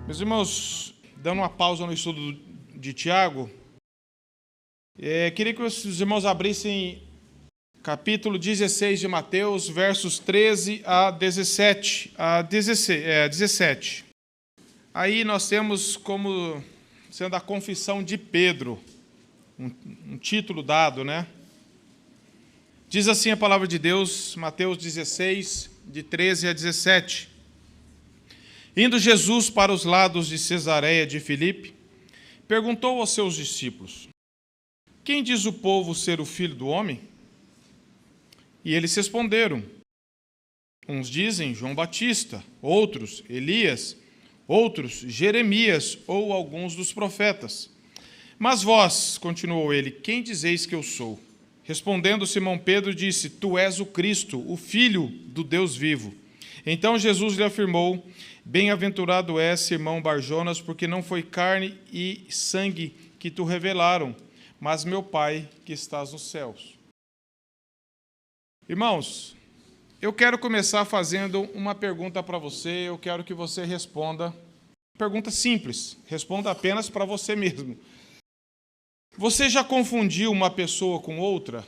Meus irmãos, dando uma pausa no estudo de Tiago, queria que os irmãos abrissem capítulo 16 de Mateus, versos 13 a 17. Aí nós temos como sendo a confissão de Pedro, um título dado, né? Diz assim a palavra de Deus, Mateus 16, de 13 a 17. Indo Jesus para os lados de Cesareia de Filipe, perguntou aos seus discípulos: quem diz o povo ser o Filho do Homem? E eles responderam: uns dizem João Batista, outros Elias, outros Jeremias ou alguns dos profetas. Mas vós, continuou ele, quem dizeis que eu sou? Respondendo Simão Pedro, disse: tu és o Cristo, o Filho do Deus vivo. Então Jesus lhe afirmou: bem-aventurado és, Simão Barjonas, porque não foi carne e sangue que te revelaram, mas meu Pai que estás nos céus. Irmãos, eu quero começar fazendo uma pergunta para você, eu quero que você responda. Pergunta simples, responda apenas para você mesmo. Você já confundiu uma pessoa com outra?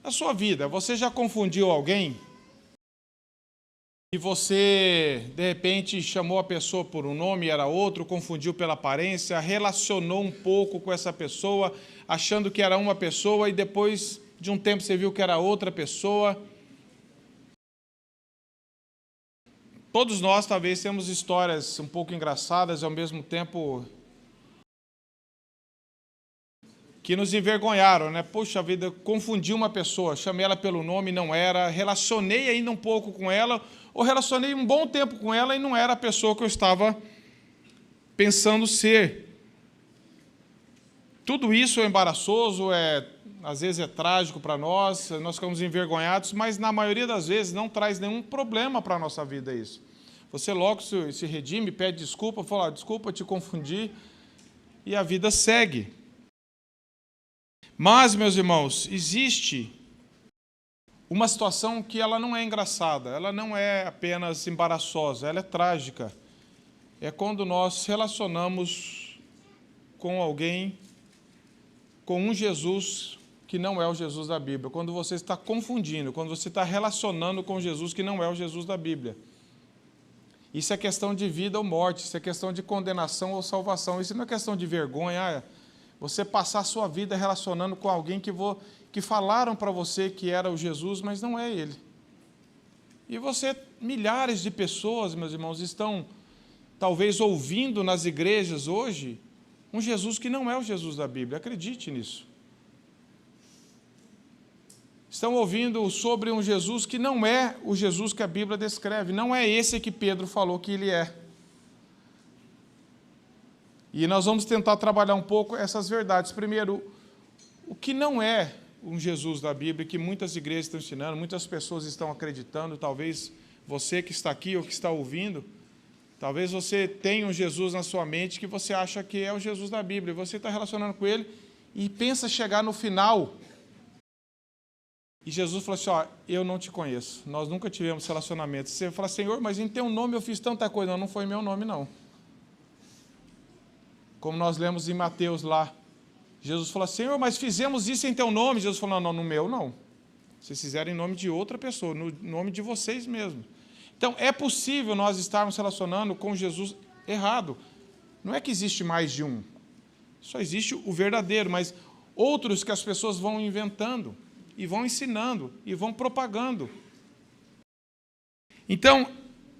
Na sua vida, você já confundiu alguém? E você, de repente, chamou a pessoa por um nome e era outro, confundiu pela aparência, relacionou um pouco com essa pessoa, achando que era uma pessoa e depois de um tempo você viu que era outra pessoa. Todos nós talvez temos histórias um pouco engraçadas e ao mesmo tempo que nos envergonharam, né? Poxa vida, confundi uma pessoa, chamei ela pelo nome, não era, relacionei ainda um pouco com ela, ou relacionei um bom tempo com ela e não era a pessoa que eu estava pensando ser. Tudo isso é embaraçoso, às vezes é trágico para nós ficamos envergonhados, mas na maioria das vezes não traz nenhum problema para a nossa vida isso. Você logo se redime, pede desculpa, fala: desculpa, te confundi, e a vida segue. Mas, meus irmãos, existe uma situação que ela não é engraçada, ela não é apenas embaraçosa, ela é trágica. É quando nós relacionamos com alguém, com um Jesus que não é o Jesus da Bíblia, quando você está confundindo, quando você está relacionando com Jesus que não é o Jesus da Bíblia. Isso é questão de vida ou morte, isso é questão de condenação ou salvação, isso não é questão de vergonha. Você passar a sua vida relacionando com alguém que falaram para você que era o Jesus, mas não é ele. E milhares de pessoas, meus irmãos, estão talvez ouvindo nas igrejas hoje um Jesus que não é o Jesus da Bíblia, acredite nisso. Estão ouvindo sobre um Jesus que não é o Jesus que a Bíblia descreve, não é esse que Pedro falou que ele é. E nós vamos tentar trabalhar um pouco essas verdades. Primeiro, o que não é um Jesus da Bíblia, que muitas igrejas estão ensinando, muitas pessoas estão acreditando, talvez você que está aqui ou que está ouvindo, talvez você tenha um Jesus na sua mente que você acha que é o Jesus da Bíblia, você está relacionando com ele e pensa chegar no final. E Jesus falou assim: eu não te conheço, nós nunca tivemos relacionamento. Você fala: Senhor, mas em teu nome eu fiz tanta coisa. Não foi meu nome, não. Como nós lemos em Mateus lá, Jesus falou: Senhor, mas fizemos isso em teu nome. Jesus falou: não, no meu não. Vocês fizeram em nome de outra pessoa, no nome de vocês mesmos. Então, é possível nós estarmos relacionando com Jesus errado. Não é que existe mais de um. Só existe o verdadeiro, mas outros que as pessoas vão inventando, e vão ensinando, e vão propagando. Então,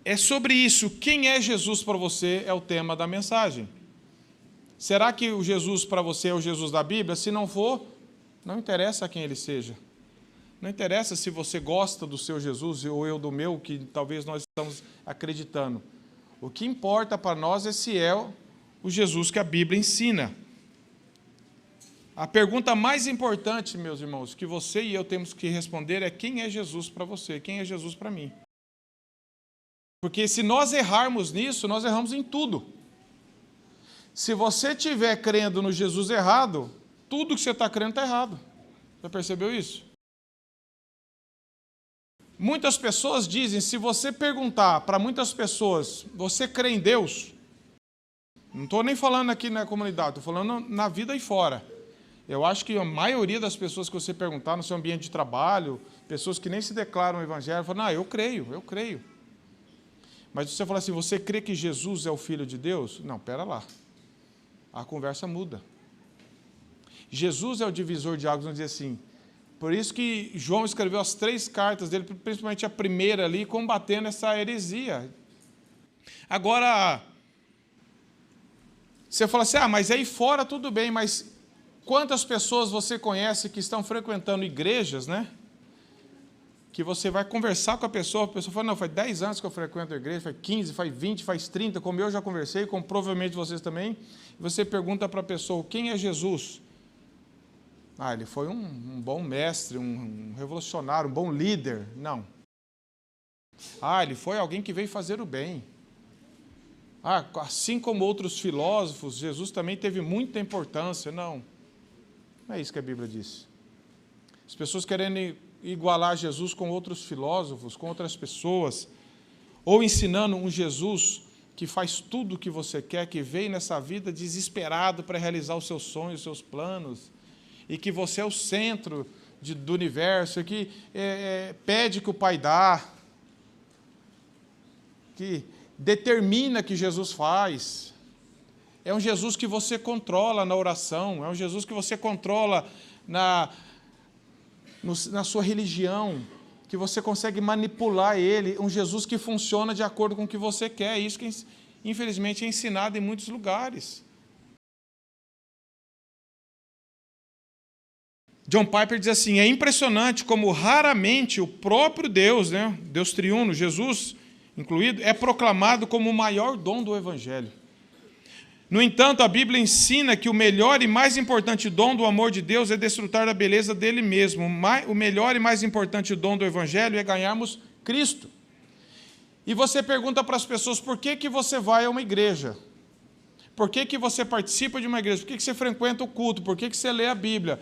é sobre isso. Quem é Jesus para você é o tema da mensagem. Será que o Jesus para você é o Jesus da Bíblia? Se não for, não interessa quem ele seja. Não interessa se você gosta do seu Jesus ou eu do meu, que talvez nós estamos acreditando. O que importa para nós é se é o Jesus que a Bíblia ensina. A pergunta mais importante, meus irmãos, que você e eu temos que responder é: quem é Jesus para você? Quem é Jesus para mim? Porque se nós errarmos nisso, nós erramos em tudo. Se você estiver crendo no Jesus errado, tudo que você está crendo está errado. Já percebeu isso? Muitas pessoas dizem, se você perguntar para muitas pessoas, você crê em Deus? Não estou nem falando aqui na comunidade, estou falando na vida aí fora. Eu acho que a maioria das pessoas que você perguntar no seu ambiente de trabalho, pessoas que nem se declaram evangélicos, falam, não, eu creio. Mas você fala assim, você crê que Jesus é o Filho de Deus? Não, pera lá. A conversa muda. Jesus é o divisor de águas, vamos dizer assim. Por isso que João escreveu as 3 cartas dele, principalmente a primeira ali, combatendo essa heresia. Agora, você fala assim, mas aí fora tudo bem, mas quantas pessoas você conhece que estão frequentando igrejas, né? Que você vai conversar com a pessoa fala, não, faz 10 anos que eu frequento a igreja, faz 15, faz 20, faz 30, como eu já conversei, como provavelmente vocês também, e você pergunta para a pessoa, quem é Jesus? Ele foi um bom mestre, um revolucionário, um bom líder. Não. Ele foi alguém que veio fazer o bem. Assim como outros filósofos, Jesus também teve muita importância. Não. Não é isso que a Bíblia diz. As pessoas querendo igualar Jesus com outros filósofos, com outras pessoas, ou ensinando um Jesus que faz tudo o que você quer, que veio nessa vida desesperado para realizar os seus sonhos, os seus planos, e que você é o centro do universo, que pede que o Pai dá, que determina que Jesus faz. É um Jesus que você controla na oração, é um Jesus que você controla na sua religião, que você consegue manipular ele, um Jesus que funciona de acordo com o que você quer. É isso que, infelizmente, é ensinado em muitos lugares. John Piper diz assim, é impressionante como raramente o próprio Deus, né, Deus triuno, Jesus incluído, é proclamado como o maior dom do Evangelho. No entanto, a Bíblia ensina que o melhor e mais importante dom do amor de Deus é desfrutar da beleza dele mesmo. O melhor e mais importante dom do Evangelho é ganharmos Cristo. E você pergunta para as pessoas, por que você vai a uma igreja? Por que você participa de uma igreja? Por que você frequenta o culto? Por que você lê a Bíblia?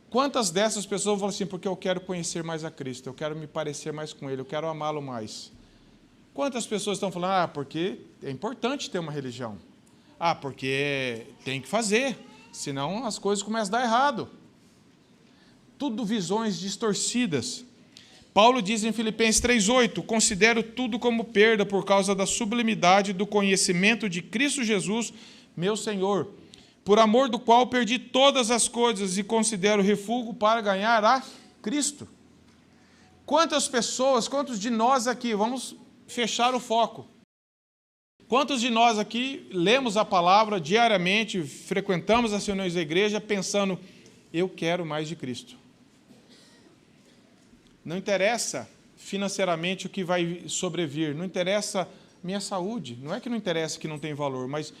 Quantas dessas pessoas falam assim, porque eu quero conhecer mais a Cristo, eu quero me parecer mais com Ele, eu quero amá-lo mais? Quantas pessoas estão falando, porque é importante ter uma religião? Porque tem que fazer, senão as coisas começam a dar errado. Tudo visões distorcidas. Paulo diz em Filipenses 3,8, considero tudo como perda por causa da sublimidade do conhecimento de Cristo Jesus, meu Senhor, por amor do qual perdi todas as coisas e considero refúgio para ganhar a Cristo. Quantas pessoas, quantos de nós aqui, vamos fechar o foco, quantos de nós aqui lemos a palavra diariamente, frequentamos as reuniões da igreja pensando, eu quero mais de Cristo. Não interessa financeiramente o que vai sobrevir, não interessa minha saúde, não é que não interessa que não tem valor, mas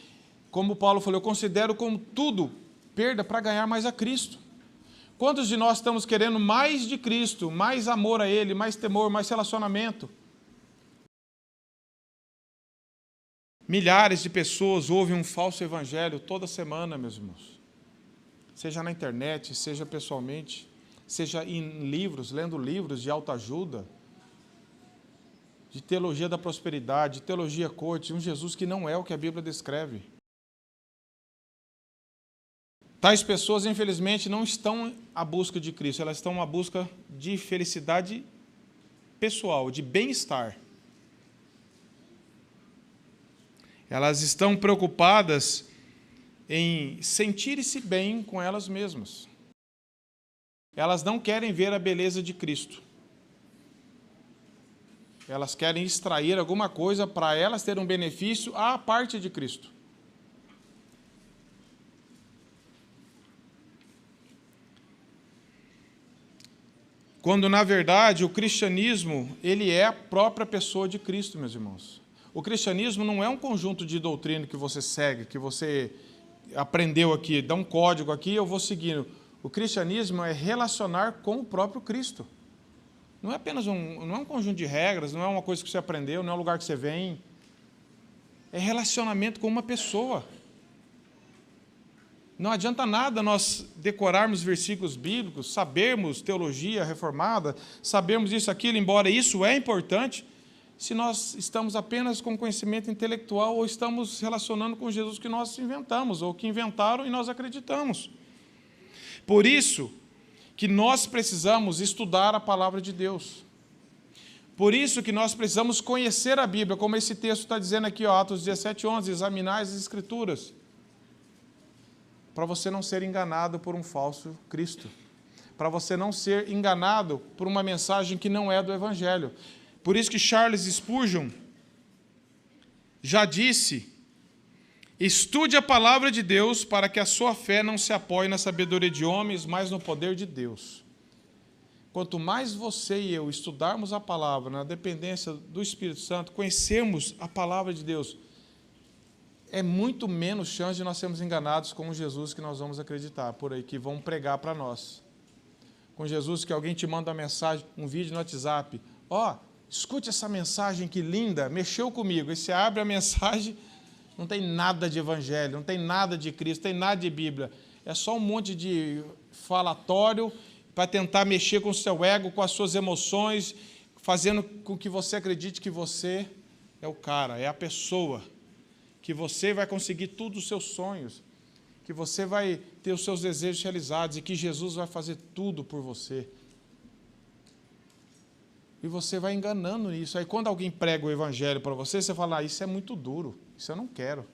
como Paulo falou, eu considero como tudo perda para ganhar mais a Cristo. Quantos de nós estamos querendo mais de Cristo, mais amor a Ele, mais temor, mais relacionamento? Milhares de pessoas ouvem um falso evangelho toda semana, meus irmãos. Seja na internet, seja pessoalmente, seja em livros, lendo livros de autoajuda, de teologia da prosperidade, de teologia coach, um Jesus que não é o que a Bíblia descreve. Tais pessoas, infelizmente, não estão à busca de Cristo, elas estão à busca de felicidade pessoal, de bem-estar. Elas estão preocupadas em sentir-se bem com elas mesmas. Elas não querem ver a beleza de Cristo. Elas querem extrair alguma coisa para elas ter um benefício à parte de Cristo. Quando, na verdade, o cristianismo, ele é a própria pessoa de Cristo, meus irmãos. O cristianismo não é um conjunto de doutrina que você segue, que você aprendeu aqui, dá um código aqui, eu vou seguindo. O cristianismo é relacionar com o próprio Cristo. Não é apenas não é um conjunto de regras, não é uma coisa que você aprendeu, não é um lugar que você vem. É relacionamento com uma pessoa. Não adianta nada nós decorarmos versículos bíblicos, sabermos teologia reformada, sabermos isso, aquilo, embora isso é importante, se nós estamos apenas com conhecimento intelectual ou estamos relacionando com Jesus que nós inventamos, ou que inventaram e nós acreditamos. Por isso que nós precisamos estudar a palavra de Deus. Por isso que nós precisamos conhecer a Bíblia, como esse texto está dizendo aqui, ó, Atos 17:11, examinar as Escrituras, para você não ser enganado por um falso Cristo, para você não ser enganado por uma mensagem que não é do Evangelho. Por isso que Charles Spurgeon já disse: estude a palavra de Deus para que a sua fé não se apoie na sabedoria de homens, mas no poder de Deus. Quanto mais você e eu estudarmos a palavra, na dependência do Espírito Santo, conhecermos a palavra de Deus, é muito menos chance de nós sermos enganados com Jesus que nós vamos acreditar por aí, que vão pregar para nós. Com Jesus que alguém te manda uma mensagem, um vídeo no WhatsApp, ó, escute essa mensagem que linda, mexeu comigo. E você abre a mensagem, não tem nada de evangelho, não tem nada de Cristo, não tem nada de Bíblia. É só um monte de falatório para tentar mexer com o seu ego, com as suas emoções, fazendo com que você acredite que você é o cara, é a pessoa, que você vai conseguir todos os seus sonhos, que você vai ter os seus desejos realizados e que Jesus vai fazer tudo por você. E você vai enganando nisso. Aí quando alguém prega o evangelho para você, você fala, isso é muito duro, isso eu não quero.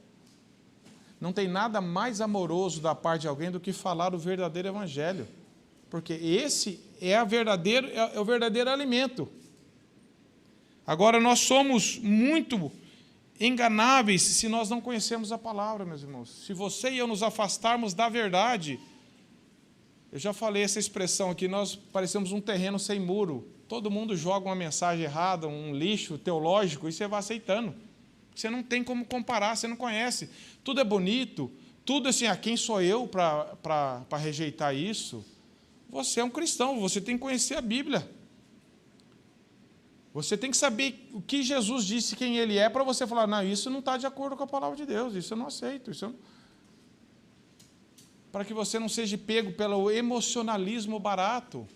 Não tem nada mais amoroso da parte de alguém do que falar o verdadeiro evangelho. Porque esse é o verdadeiro alimento. Agora, nós somos muito enganáveis se nós não conhecemos a palavra, meus irmãos. Se você e eu nos afastarmos da verdade, eu já falei essa expressão aqui, nós parecemos um terreno sem muro. Todo mundo joga uma mensagem errada, um lixo teológico, e você vai aceitando. Você não tem como comparar, você não conhece. Tudo é bonito, tudo assim, quem sou eu para rejeitar isso? Você é um cristão, você tem que conhecer a Bíblia. Você tem que saber o que Jesus disse, quem Ele é, para você falar, não, isso não está de acordo com a palavra de Deus, isso eu não aceito. Para que você não seja pego pelo emocionalismo barato.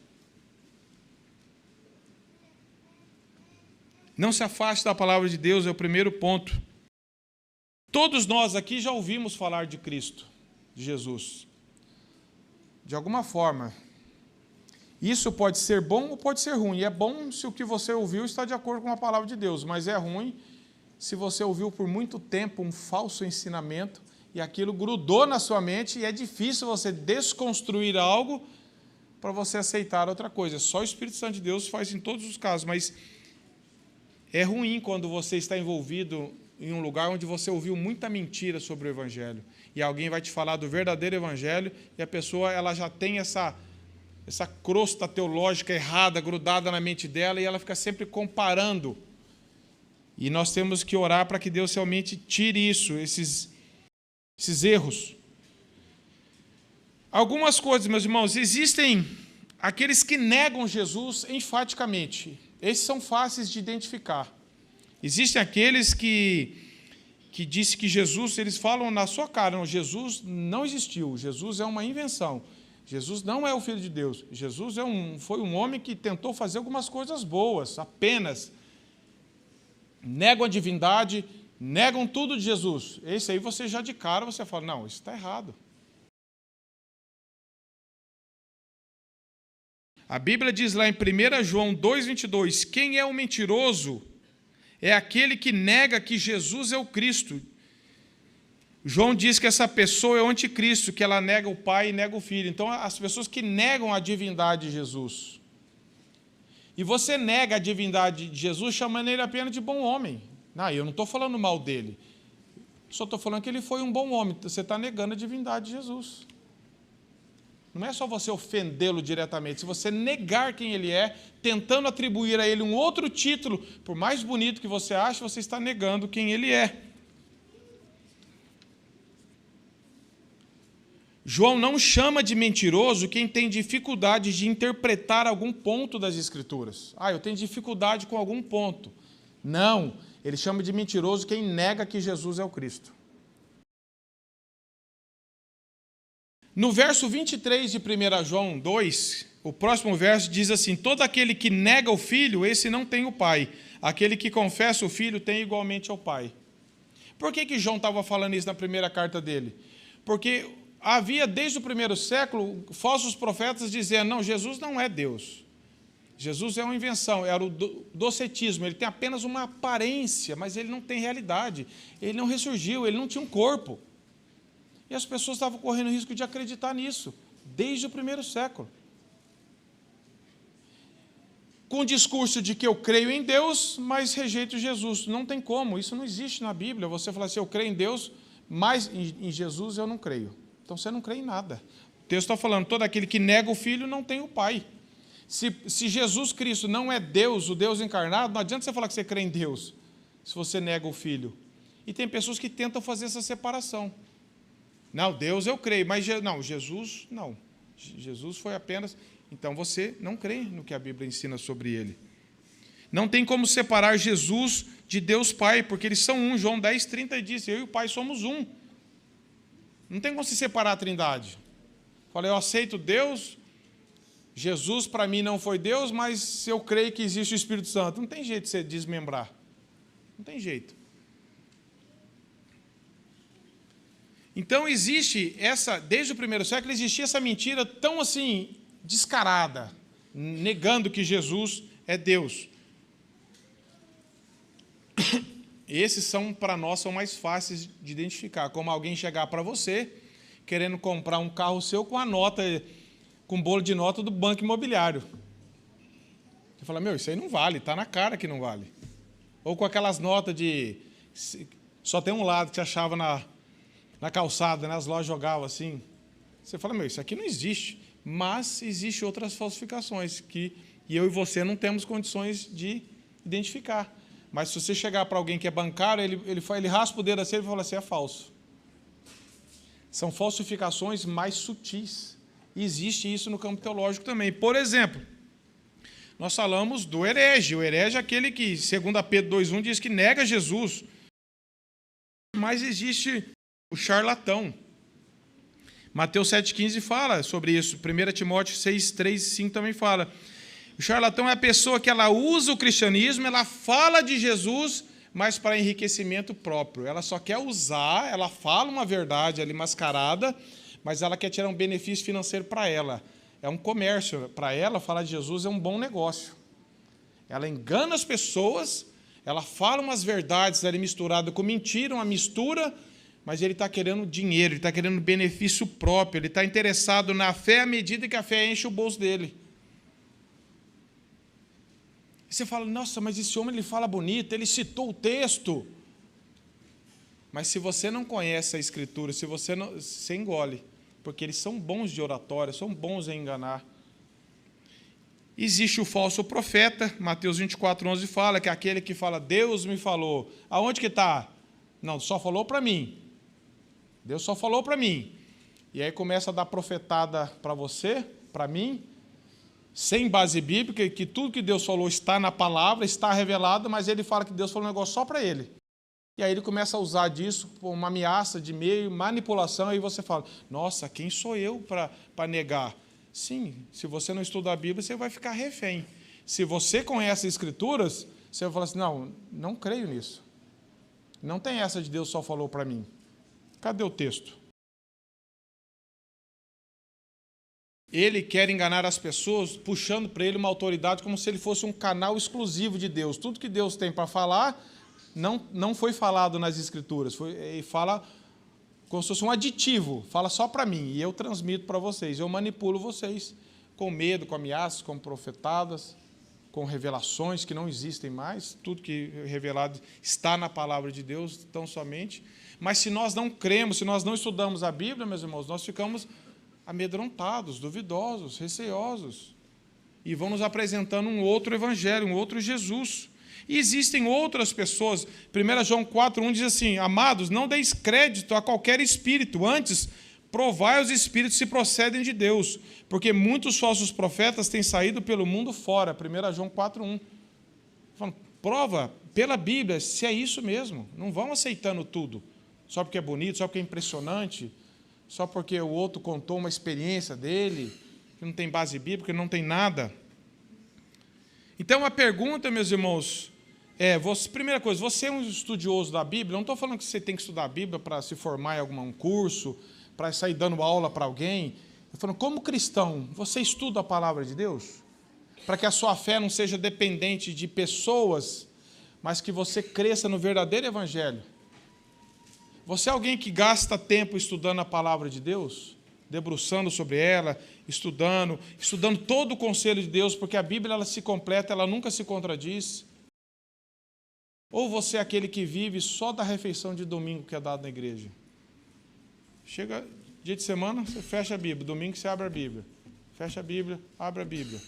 Não se afaste da palavra de Deus, é o primeiro ponto. Todos nós aqui já ouvimos falar de Cristo, de Jesus. De alguma forma. Isso pode ser bom ou pode ser ruim. É bom se o que você ouviu está de acordo com a palavra de Deus, mas é ruim se você ouviu por muito tempo um falso ensinamento e aquilo grudou na sua mente e é difícil você desconstruir algo para você aceitar outra coisa. Só o Espírito Santo de Deus faz em todos os casos, mas é ruim quando você está envolvido em um lugar onde você ouviu muita mentira sobre o Evangelho e alguém vai te falar do verdadeiro Evangelho e a pessoa ela já tem essa crosta teológica errada grudada na mente dela e ela fica sempre comparando. E nós temos que orar para que Deus realmente tire isso, esses erros. Algumas coisas, meus irmãos, existem aqueles que negam Jesus enfaticamente. Esses são fáceis de identificar. Existem aqueles que dizem que Jesus, eles falam na sua cara, não, Jesus não existiu, Jesus é uma invenção. Jesus não é o Filho de Deus. Jesus foi um homem que tentou fazer algumas coisas boas, apenas. Negam a divindade, negam tudo de Jesus. Esse aí você já de cara, você fala, não, isso está errado. A Bíblia diz lá em 1 João 2,22, quem é o mentiroso é aquele que nega que Jesus é o Cristo. João diz que essa pessoa é o anticristo, que ela nega o Pai e nega o Filho. Então, as pessoas que negam a divindade de Jesus. E você nega a divindade de Jesus chamando ele apenas de bom homem. Não, eu não estou falando mal dele. Só estou falando que ele foi um bom homem. Você está negando a divindade de Jesus. Não é só você ofendê-lo diretamente. Se você negar quem ele é, tentando atribuir a ele um outro título, por mais bonito que você ache, você está negando quem ele é. João não chama de mentiroso quem tem dificuldade de interpretar algum ponto das Escrituras. Eu tenho dificuldade com algum ponto. Não, ele chama de mentiroso quem nega que Jesus é o Cristo. No verso 23 de 1 João 2, o próximo verso diz assim: todo aquele que nega o Filho, esse não tem o Pai. Aquele que confessa o Filho tem igualmente ao Pai. Por que João estava falando isso na primeira carta dele? Porque havia desde o primeiro século falsos profetas dizendo: não, Jesus não é Deus. Jesus é uma invenção, era o docetismo, ele tem apenas uma aparência, mas ele não tem realidade. Ele não ressurgiu, ele não tinha um corpo. E as pessoas estavam correndo o risco de acreditar nisso, desde o primeiro século. Com o discurso de que eu creio em Deus, mas rejeito Jesus. Não tem como, isso não existe na Bíblia. Você falar assim: eu creio em Deus, mas em Jesus eu não creio. Então você não crê em nada. O texto está falando: todo aquele que nega o Filho não tem o Pai. Se Jesus Cristo não é Deus, o Deus encarnado, não adianta você falar que você crê em Deus, se você nega o Filho. E tem pessoas que tentam fazer essa separação. Não, Deus eu creio, mas não, Jesus não. Jesus foi apenas... Então você não crê no que a Bíblia ensina sobre ele. Não tem como separar Jesus de Deus Pai, porque eles são um. João 10:30 diz: eu e o Pai somos um. Não tem como se separar a Trindade. Falei, eu aceito Deus, Jesus para mim não foi Deus, mas eu creio que existe o Espírito Santo. Não tem jeito de você desmembrar. Não tem jeito. Então existe desde o primeiro século, existia essa mentira tão assim, descarada, negando que Jesus é Deus. Esses são, para nós, são mais fáceis de identificar, como alguém chegar para você, querendo comprar um carro seu com a nota, com bolo de nota do banco imobiliário. Você fala, meu, isso aí não vale, está na cara que não vale. Ou com aquelas notas de... Só tem um lado que você achava na calçada, né? As lojas jogavam assim. Você fala, meu, isso aqui não existe. Mas existem outras falsificações que eu e você não temos condições de identificar. Mas se você chegar para alguém que é bancário, ele raspa o dedo assim e fala assim, é falso. São falsificações mais sutis. E existe isso no campo teológico também. Por exemplo, nós falamos do herege. O herege é aquele que, segundo Pedro 2:1, diz que nega Jesus. Mas existe o charlatão. Mateus 7,15 fala sobre isso. 1 Timóteo 6:3-5 também fala. O charlatão é a pessoa que ela usa o cristianismo, ela fala de Jesus, mas para enriquecimento próprio. Ela só quer usar, ela fala uma verdade ali mascarada, mas ela quer tirar um benefício financeiro para ela. É um comércio. Para ela, falar de Jesus é um bom negócio. Ela engana as pessoas, ela fala umas verdades ali misturadas com mentira, uma mistura, mas ele está querendo dinheiro, ele está querendo benefício próprio, ele está interessado na fé à medida que a fé enche o bolso dele. E você fala, nossa, mas esse homem ele fala bonito, ele citou o texto. Mas se você não conhece a Escritura, se você não, você engole, porque eles são bons de oratória, são bons em enganar. Existe o falso profeta, Mateus 24:11 fala que é aquele que fala, Deus me falou. Aonde que está? Não, só falou para mim. Deus só falou para mim. E aí começa a dar profetada para você, para mim, sem base bíblica, que tudo que Deus falou está na palavra, está revelado, mas ele fala que Deus falou um negócio só para ele. E aí ele começa a usar disso por uma ameaça de meio, manipulação, e você fala, nossa, quem sou eu para negar? Sim, se você não estuda a Bíblia, você vai ficar refém. Se você conhece as Escrituras, você vai falar assim, não creio nisso. Não tem essa de Deus só falou para mim. Cadê o texto? Ele quer enganar as pessoas, puxando para ele uma autoridade como se ele fosse um canal exclusivo de Deus. Tudo que Deus tem para falar não foi falado nas Escrituras. Ele fala como se fosse um aditivo, fala só para mim, e eu transmito para vocês. Eu manipulo vocês com medo, com ameaças, com profetadas, com revelações que não existem mais. Tudo que é revelado está na palavra de Deus, tão somente. Mas se nós não cremos, se nós não estudamos a Bíblia, meus irmãos, nós ficamos amedrontados, duvidosos, receosos. E vão nos apresentando um outro evangelho, um outro Jesus. E existem outras pessoas. 1 João 4:1 diz assim, amados, não deis crédito a qualquer espírito, antes provai os espíritos se procedem de Deus, porque muitos falsos profetas têm saído pelo mundo fora. 1 João 4:1. Prova pela Bíblia se é isso mesmo. Não vão aceitando tudo. Só porque é bonito, só porque é impressionante, só porque o outro contou uma experiência dele. que não tem base bíblica, que não tem nada. Então, a pergunta, meus irmãos, primeira coisa, você é um estudioso da Bíblia? Eu não estou falando que você tem que estudar a Bíblia para se formar em algum curso, para sair dando aula para alguém. Eu estou falando, como cristão, você estuda a palavra de Deus? Para que a sua fé não seja dependente de pessoas, mas que você cresça no verdadeiro evangelho. Você é alguém que gasta tempo estudando a palavra de Deus? Debruçando sobre ela, estudando todo o conselho de Deus, porque a Bíblia ela se completa, ela nunca se contradiz. Ou você é aquele que vive só da refeição de domingo que é dada na igreja? Chega dia de semana, você fecha a Bíblia, domingo você abre a Bíblia. Fecha a Bíblia, abre a Bíblia.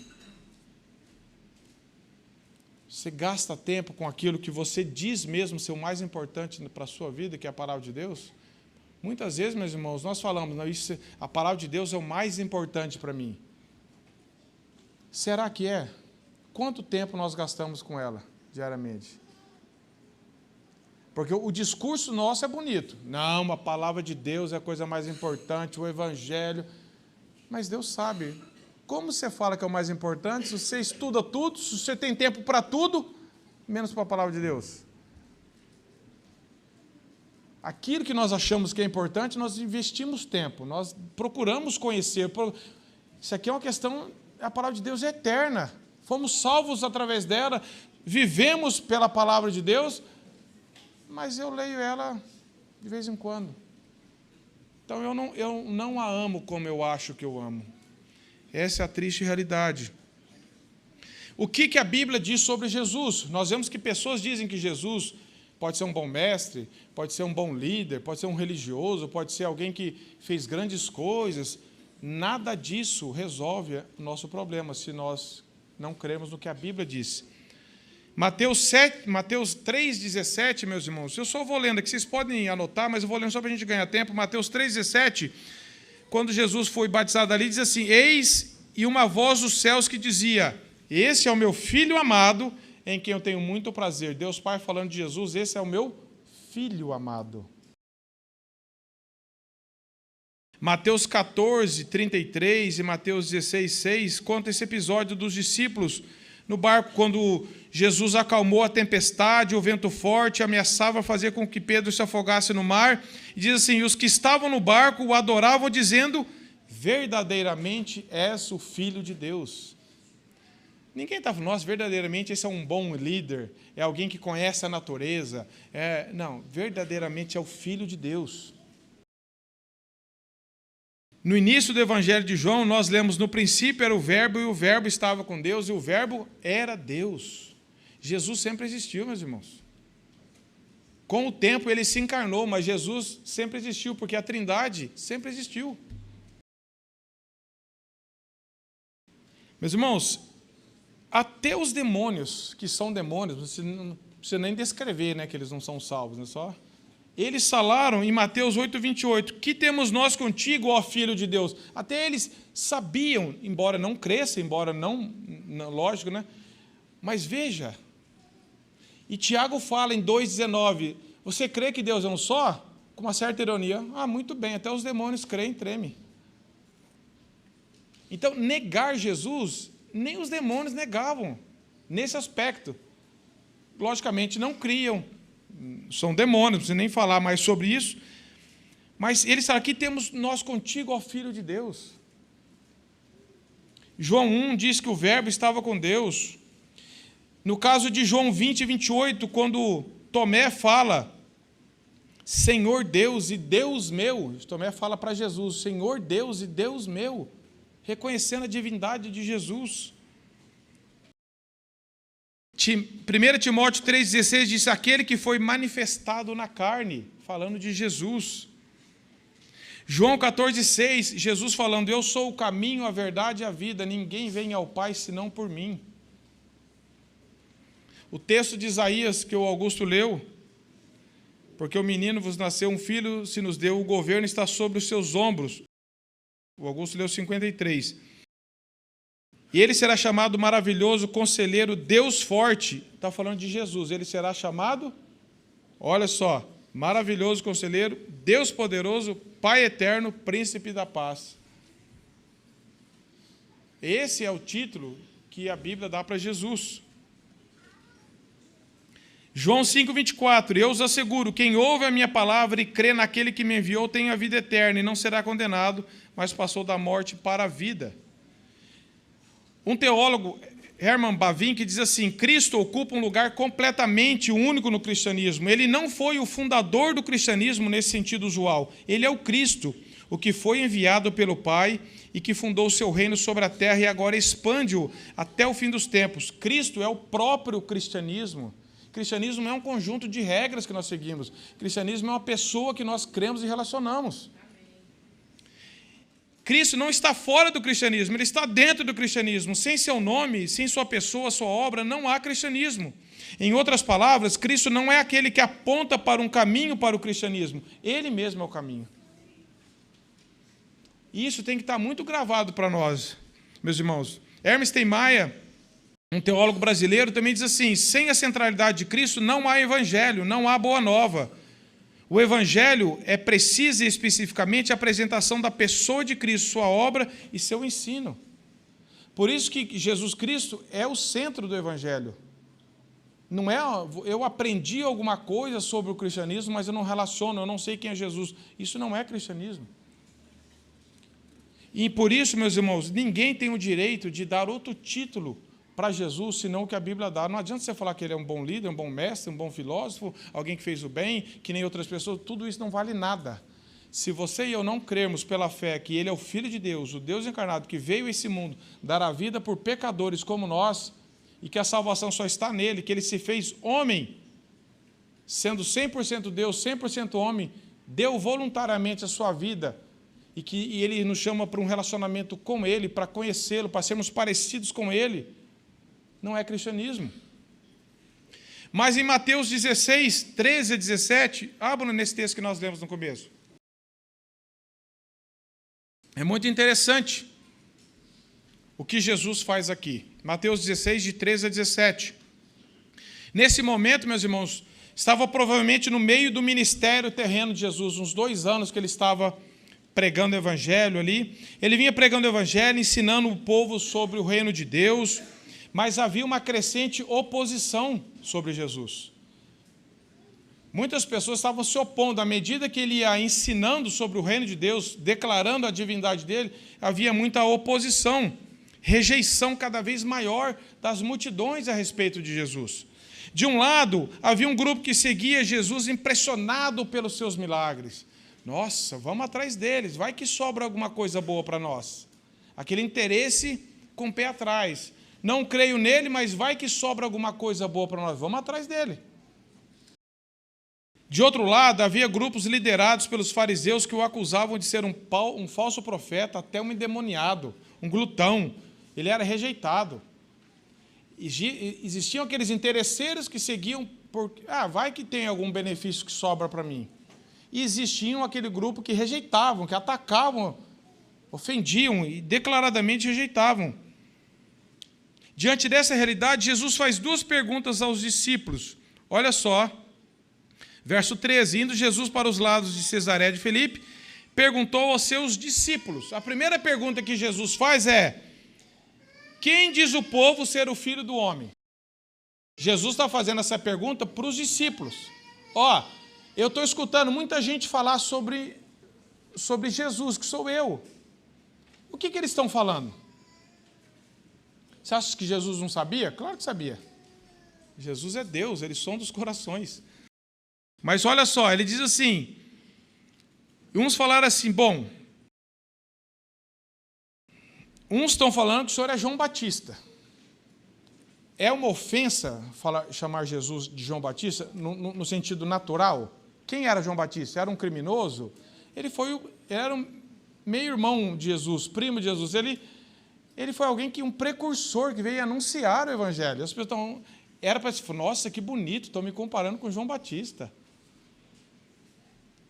Você gasta tempo com aquilo que você diz mesmo ser o mais importante para a sua vida, que é a palavra de Deus? Muitas vezes, meus irmãos, nós falamos, não, a palavra de Deus é o mais importante para mim. Será que é? Quanto tempo nós gastamos com ela diariamente? Porque o discurso nosso é bonito. Não, a palavra de Deus é a coisa mais importante, o evangelho. Mas Deus sabe. Como você fala que é o mais importante, se você estuda tudo, se você tem tempo para tudo, menos para a palavra de Deus? Aquilo que nós achamos que é importante, nós investimos tempo, nós procuramos conhecer. Isso aqui é uma questão, a palavra de Deus é eterna. Fomos salvos através dela, vivemos pela palavra de Deus, mas eu leio ela de vez em quando. Então eu não a amo como eu acho que eu amo. Essa é a triste realidade. O que a Bíblia diz sobre Jesus? Nós vemos que pessoas dizem que Jesus pode ser um bom mestre, pode ser um bom líder, pode ser um religioso, pode ser alguém que fez grandes coisas. Nada disso resolve o nosso problema, se nós não cremos no que a Bíblia diz. Mateus 3,17, meus irmãos, eu só vou lendo aqui, vocês podem anotar, mas eu vou lendo só para a gente ganhar tempo. Mateus 3,17, quando Jesus foi batizado ali, diz assim: eis e uma voz dos céus que dizia: esse é o meu filho amado, em quem eu tenho muito prazer. Deus Pai falando de Jesus, esse é o meu filho amado. Mateus 14:33 e Mateus 16:6 conta esse episódio dos discípulos no barco, quando Jesus acalmou a tempestade, o vento forte ameaçava fazer com que Pedro se afogasse no mar. E diz assim: e os que estavam no barco o adoravam, dizendo: verdadeiramente és o Filho de Deus. Ninguém está falando, nossa, verdadeiramente esse é um bom líder, é alguém que conhece a natureza. Não, verdadeiramente é o Filho de Deus. No início do Evangelho de João, nós lemos: no princípio era o Verbo, e o Verbo estava com Deus, e o Verbo era Deus. Jesus sempre existiu, meus irmãos. Com o tempo ele se encarnou, mas Jesus sempre existiu, porque a Trindade sempre existiu. Meus irmãos, até os demônios, que são demônios, você não precisa nem descrever, né, que eles não são salvos, né, só... Eles falaram em Mateus 8:28, que temos nós contigo, ó Filho de Deus? Até eles sabiam, embora não cresçam, embora não, lógico, né? Mas veja, e Tiago fala em 2:19, você crê que Deus é um só? Com uma certa ironia, muito bem, até os demônios creem e tremem. Então, negar Jesus, nem os demônios negavam, nesse aspecto. Logicamente, não criam, são demônios, não precisa nem falar mais sobre isso. Mas eles falam: aqui temos nós contigo, ó Filho de Deus. João 1 diz que o Verbo estava com Deus. No caso de João 20:28, quando Tomé fala: Senhor Deus e Deus meu, Tomé fala para Jesus: Senhor Deus e Deus meu, reconhecendo a divindade de Jesus. 1 Timóteo 3,16 diz: aquele que foi manifestado na carne, falando de Jesus. João 14,6, Jesus falando: eu sou o caminho, a verdade e a vida, ninguém vem ao Pai senão por mim. O texto de Isaías que o Augusto leu: porque o menino vos nasceu, um filho se nos deu, o governo está sobre os seus ombros. O Augusto leu 53. E ele será chamado maravilhoso, conselheiro, Deus forte. Está falando de Jesus. Ele será chamado, olha só, maravilhoso conselheiro, Deus poderoso, Pai eterno, príncipe da paz. Esse é o título que a Bíblia dá para Jesus. João 5,24, eu os asseguro, quem ouve a minha palavra e crê naquele que me enviou tem a vida eterna e não será condenado, mas passou da morte para a vida. Um teólogo, Herman Bavinck, diz assim, Cristo ocupa um lugar completamente único no cristianismo. Ele não foi o fundador do cristianismo nesse sentido usual. Ele é o Cristo, o que foi enviado pelo Pai e que fundou o seu reino sobre a terra e agora expande-o até o fim dos tempos. Cristo é o próprio cristianismo. Cristianismo não é um conjunto de regras que nós seguimos. Cristianismo é uma pessoa que nós cremos e relacionamos. Cristo não está fora do cristianismo, ele está dentro do cristianismo. Sem seu nome, sem sua pessoa, sua obra, não há cristianismo. Em outras palavras, Cristo não é aquele que aponta para um caminho para o cristianismo. Ele mesmo é o caminho. E isso tem que estar muito gravado para nós, meus irmãos. Hermes Steinmeier, um teólogo brasileiro, também diz assim, sem a centralidade de Cristo não há evangelho, não há boa nova. O evangelho é precisa e especificamente a apresentação da pessoa de Cristo, sua obra e seu ensino. Por isso que Jesus Cristo é o centro do evangelho. Não é, eu aprendi alguma coisa sobre o cristianismo, mas eu não relaciono, eu não sei quem é Jesus. Isso não é cristianismo. E por isso, meus irmãos, ninguém tem o direito de dar outro título para Jesus, senão o que a Bíblia dá. Não adianta você falar que ele é um bom líder, um bom mestre, um bom filósofo, alguém que fez o bem, que nem outras pessoas, tudo isso não vale nada. Se você e eu não crermos pela fé que ele é o Filho de Deus, o Deus encarnado, que veio a esse mundo dar a vida por pecadores como nós, e que a salvação só está nele, que ele se fez homem, sendo 100% Deus, 100% homem, deu voluntariamente a sua vida, e ele nos chama para um relacionamento com ele, para conhecê-lo, para sermos parecidos com ele, não é cristianismo. Mas em Mateus 16, 13 a 17, abram nesse texto que nós lemos no começo. É muito interessante o que Jesus faz aqui. Mateus 16, de 13 a 17. Nesse momento, meus irmãos, estava provavelmente no meio do ministério terreno de Jesus, uns 2 anos que ele estava pregando o evangelho ali. Ele vinha pregando o evangelho, ensinando o povo sobre o reino de Deus, mas havia uma crescente oposição sobre Jesus. Muitas pessoas estavam se opondo. À medida que ele ia ensinando sobre o reino de Deus, declarando a divindade dele, havia muita oposição, rejeição cada vez maior das multidões a respeito de Jesus. De um lado, havia um grupo que seguia Jesus impressionado pelos seus milagres. Nossa, vamos atrás deles, vai que sobra alguma coisa boa para nós. Aquele interesse com o pé atrás. Não creio nele, mas vai que sobra alguma coisa boa para nós. Vamos atrás dele. De outro lado, havia grupos liderados pelos fariseus que o acusavam de ser um falso profeta, até um endemoniado, um glutão. Ele era rejeitado. Existiam aqueles interesseiros que seguiam porque, vai que tem algum benefício que sobra para mim. E existiam aquele grupo que rejeitavam, que atacavam, ofendiam e declaradamente rejeitavam. Diante dessa realidade, Jesus faz 2 perguntas aos discípulos. Olha só, verso 13. Indo Jesus para os lados de Cesareia de Filipe, perguntou aos seus discípulos. A primeira pergunta que Jesus faz é: quem diz o povo ser o Filho do Homem? Jesus está fazendo essa pergunta para os discípulos. Eu estou escutando muita gente falar sobre Jesus, que sou eu. O que eles estão falando? Você acha que Jesus não sabia? Claro que sabia. Jesus é Deus, ele sonda os corações. Mas olha só, ele diz assim, uns falaram assim, uns estão falando que o senhor é João Batista. É uma ofensa chamar Jesus de João Batista no sentido natural? Quem era João Batista? Era um criminoso? Ele era um meio-irmão de Jesus, primo de Jesus. Ele foi um precursor que veio anunciar o evangelho. As pessoas era para dizer, nossa, que bonito, estão me comparando com João Batista.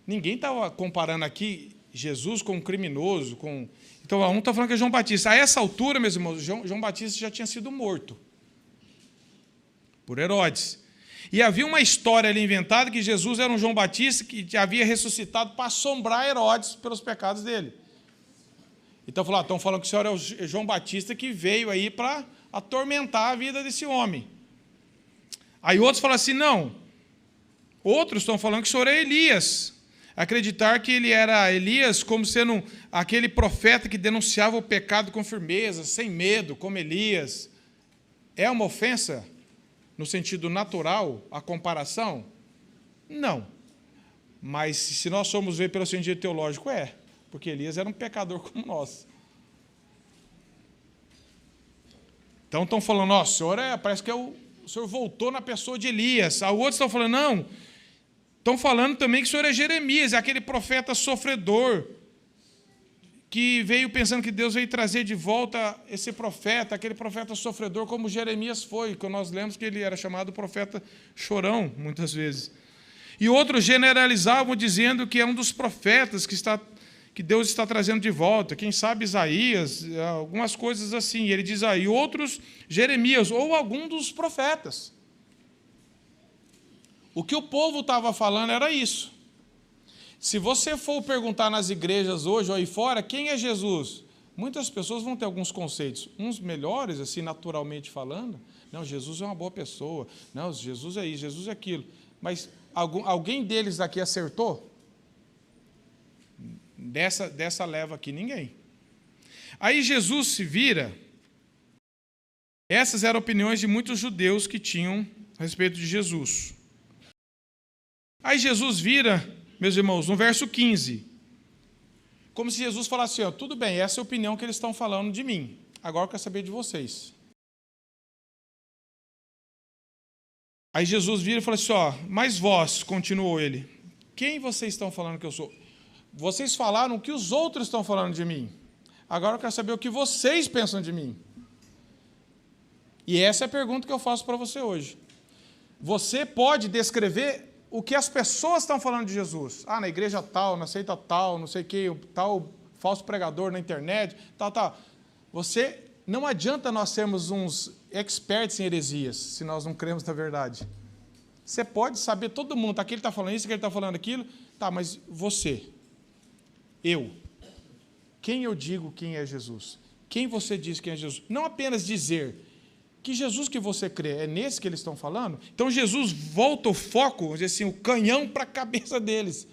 Ninguém estava comparando aqui Jesus com um criminoso. Então, um está falando que é João Batista. A essa altura, meus irmãos, João Batista já tinha sido morto por Herodes. E havia uma história ali inventada que Jesus era um João Batista que havia ressuscitado para assombrar Herodes pelos pecados dele. Então estão falando que o senhor é o João Batista que veio aí para atormentar a vida desse homem. Aí outros falam assim, não. Outros estão falando que o senhor é Elias. Acreditar que ele era Elias como sendo aquele profeta que denunciava o pecado com firmeza, sem medo, como Elias. É uma ofensa no sentido natural a comparação? Não. Mas se nós formos ver pelo sentido teológico, porque Elias era um pecador como nós. Então estão falando, o senhor parece que o senhor voltou na pessoa de Elias. Outros estão falando, não. Estão falando também que o senhor é Jeremias, aquele profeta sofredor, que veio pensando que Deus veio trazer de volta esse profeta, aquele profeta sofredor, como Jeremias foi, que nós lemos que ele era chamado profeta chorão, muitas vezes. E outros generalizavam dizendo que é um dos profetas que Deus está trazendo de volta, quem sabe Isaías, algumas coisas assim. Ele diz aí, outros Jeremias, ou algum dos profetas. O que o povo estava falando era isso. Se você for perguntar nas igrejas hoje ou aí fora, quem é Jesus? Muitas pessoas vão ter alguns conceitos, uns melhores, assim, naturalmente falando. Não, Jesus é uma boa pessoa. Não, Jesus é isso, Jesus é aquilo. Mas alguém deles aqui acertou? Dessa leva aqui, ninguém. Aí Jesus se vira. Essas eram opiniões de muitos judeus que tinham a respeito de Jesus. Aí Jesus vira, meus irmãos, no verso 15, como se Jesus falasse assim, tudo bem, essa é a opinião que eles estão falando de mim, agora eu quero saber de vocês. Aí Jesus vira e fala assim, mas vós, continuou ele, quem vocês estão falando que eu sou? Vocês falaram o que os outros estão falando de mim, agora eu quero saber o que vocês pensam de mim. E essa é a pergunta que eu faço para você hoje. Você pode descrever o que as pessoas estão falando de Jesus. Na igreja tal, na seita tal, não sei o que, tal falso pregador na internet, tal. Você, não adianta nós sermos uns experts em heresias, se nós não cremos na verdade. Você pode saber, todo mundo, aquele está falando isso, aquele está falando aquilo, mas você, quem eu digo quem é Jesus? Quem você diz quem é Jesus? Não apenas dizer que Jesus que você crê, é nesse que eles estão falando? Então Jesus volta o foco, vamos dizer assim, o canhão para a cabeça deles.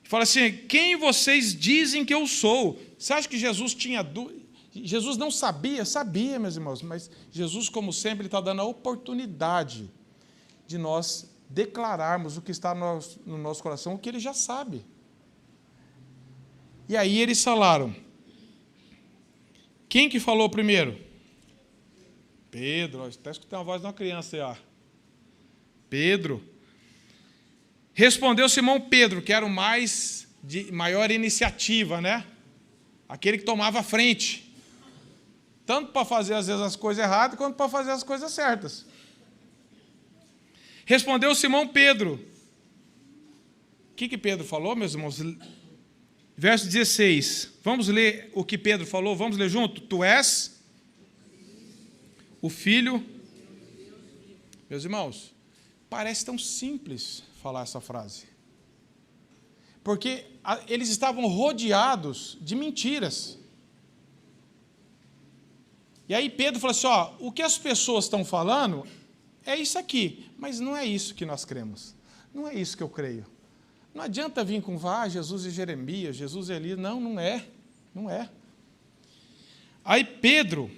Fala assim, quem vocês dizem que eu sou? Você acha que Jesus tinha dúvida? Jesus não sabia? Sabia, meus irmãos, mas Jesus, como sempre, ele está dando a oportunidade de nós declararmos o que está no nosso coração, o que ele já sabe. E aí eles falaram, quem que falou primeiro? Pedro, está escutando a voz de uma criança aí, Pedro. Respondeu Simão Pedro, que era o maior iniciativa, né? Aquele que tomava a frente. Tanto para fazer, às vezes, as coisas erradas, quanto para fazer as coisas certas. Respondeu Simão Pedro. O que Pedro falou, meus irmãos? Verso 16. Vamos ler o que Pedro falou? Vamos ler junto? Tu és o Filho. Meus irmãos, parece tão simples falar essa frase. Porque eles estavam rodeados de mentiras. E aí Pedro falou assim, o que as pessoas estão falando é isso aqui, mas não é isso que nós cremos. Não é isso que eu creio. Não adianta vir com, Jesus e Jeremias, Jesus e Elias. Não é. Não é. Aí Pedro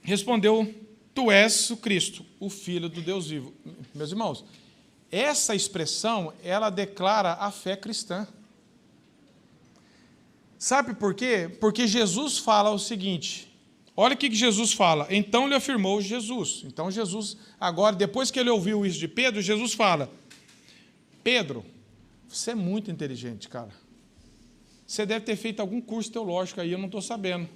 respondeu, tu és o Cristo, o Filho do Deus vivo. Meus irmãos, essa expressão, ela declara a fé cristã. Sabe por quê? Porque Jesus fala o seguinte, olha o que Jesus fala. Então lhe afirmou Jesus. Então Jesus, agora, depois que ele ouviu isso de Pedro, Jesus fala, Pedro, você é muito inteligente, cara. Você deve ter feito algum curso teológico aí, eu não estou sabendo.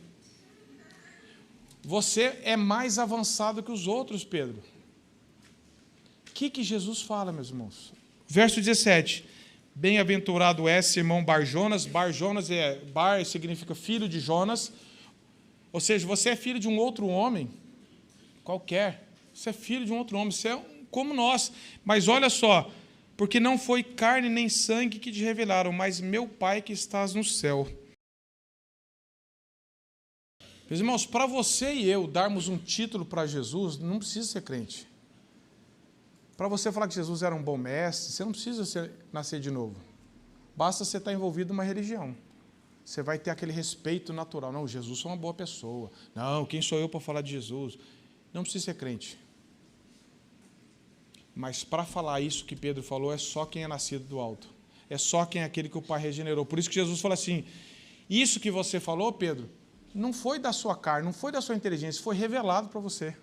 Você é mais avançado que os outros, Pedro. O que Jesus fala, meus irmãos? Verso 17. Bem-aventurado é Simão Bar-Jonas. Bar-Jonas Bar significa filho de Jonas. Ou seja, você é filho de um outro homem, qualquer. Você é filho de um outro homem, você é como nós. Mas olha só, porque não foi carne nem sangue que te revelaram, mas meu Pai que estás no céu. Meus irmãos, para você e eu darmos um título para Jesus, não precisa ser crente. Para você falar que Jesus era um bom mestre, você não precisa nascer de novo. Basta você estar envolvido numa religião. Você vai ter aquele respeito natural. Não, Jesus é uma boa pessoa. Não, quem sou eu para falar de Jesus? Não precisa ser crente. Mas para falar isso que Pedro falou, é só quem é nascido do alto. É só quem é aquele que o Pai regenerou. Por isso que Jesus fala assim, isso que você falou, Pedro, não foi da sua carne, não foi da sua inteligência, foi revelado para você.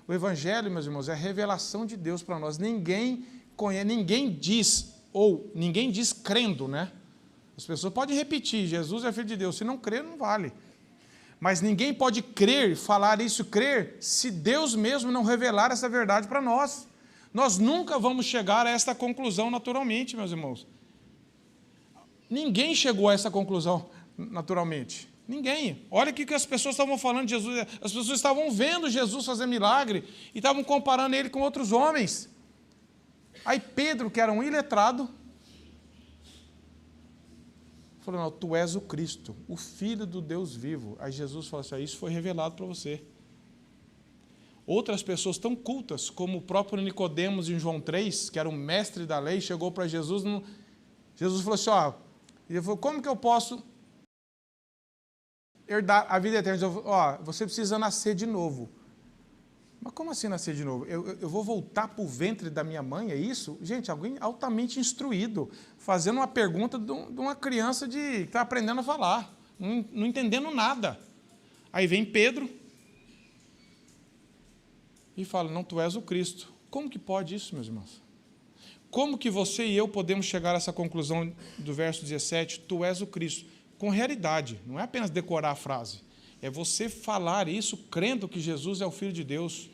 O Evangelho, meus irmãos, é a revelação de Deus para nós. Ninguém conhece, ninguém diz crendo, né? As pessoas podem repetir, Jesus é Filho de Deus. Se não crer, não vale. Mas ninguém pode crer, falar isso, crer, se Deus mesmo não revelar essa verdade para nós. Nós nunca vamos chegar a esta conclusão naturalmente, meus irmãos. Ninguém chegou a essa conclusão naturalmente. Ninguém. Olha o que as pessoas estavam falando de Jesus. As pessoas estavam vendo Jesus fazer milagre e estavam comparando ele com outros homens. Aí Pedro, que era um iletrado, falou, não, tu és o Cristo, o Filho do Deus vivo. Aí Jesus falou assim, isso foi revelado para você. Outras pessoas tão cultas, como o próprio Nicodemos em João 3, que era um mestre da lei, chegou para Jesus, Jesus falou assim, ele falou, como que eu posso herdar a vida eterna? Você precisa nascer de novo. Mas como assim nascer de novo? Eu vou voltar para o ventre da minha mãe, é isso? Gente, alguém altamente instruído, fazendo uma pergunta de uma criança que está aprendendo a falar, não entendendo nada. Aí vem Pedro e fala, não, tu és o Cristo. Como que pode isso, meus irmãos? Como que você e eu podemos chegar a essa conclusão do verso 17, tu és o Cristo? Com realidade, não é apenas decorar a frase. É você falar isso crendo que Jesus é o Filho de Deus.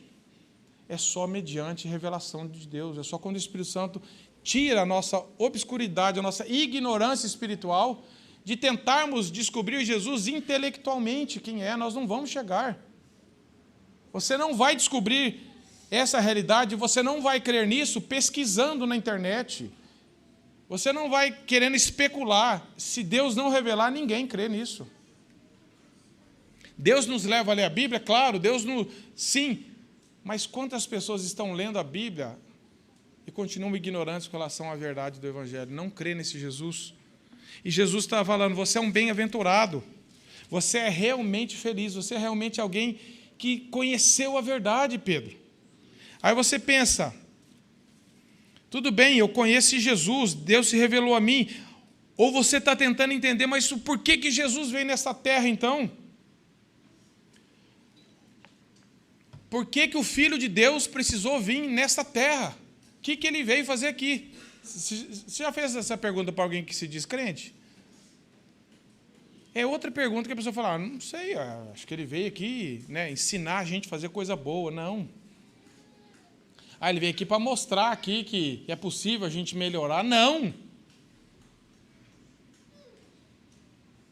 É só mediante revelação de Deus. É só quando o Espírito Santo tira a nossa obscuridade, a nossa ignorância espiritual, de tentarmos descobrir Jesus intelectualmente quem é. Nós não vamos chegar. Você não vai descobrir essa realidade, você não vai crer nisso pesquisando na internet. Você não vai querendo especular. Se Deus não revelar, ninguém crê nisso. Deus nos leva a ler a Bíblia, claro, sim, mas quantas pessoas estão lendo a Bíblia e continuam ignorantes com relação à verdade do Evangelho, não crê nesse Jesus? E Jesus está falando, você é um bem-aventurado, você é realmente feliz, você é realmente alguém que conheceu a verdade, Pedro. Aí você pensa, tudo bem, eu conheço Jesus, Deus se revelou a mim, ou você está tentando entender, mas por que Jesus veio nessa terra então? Por que o Filho de Deus precisou vir nesta terra? O que ele veio fazer aqui? Você já fez essa pergunta para alguém que se diz crente? É outra pergunta que a pessoa fala, não sei, acho que ele veio aqui, né, ensinar a gente a fazer coisa boa. Não. Ele veio aqui para mostrar aqui que é possível a gente melhorar. Não.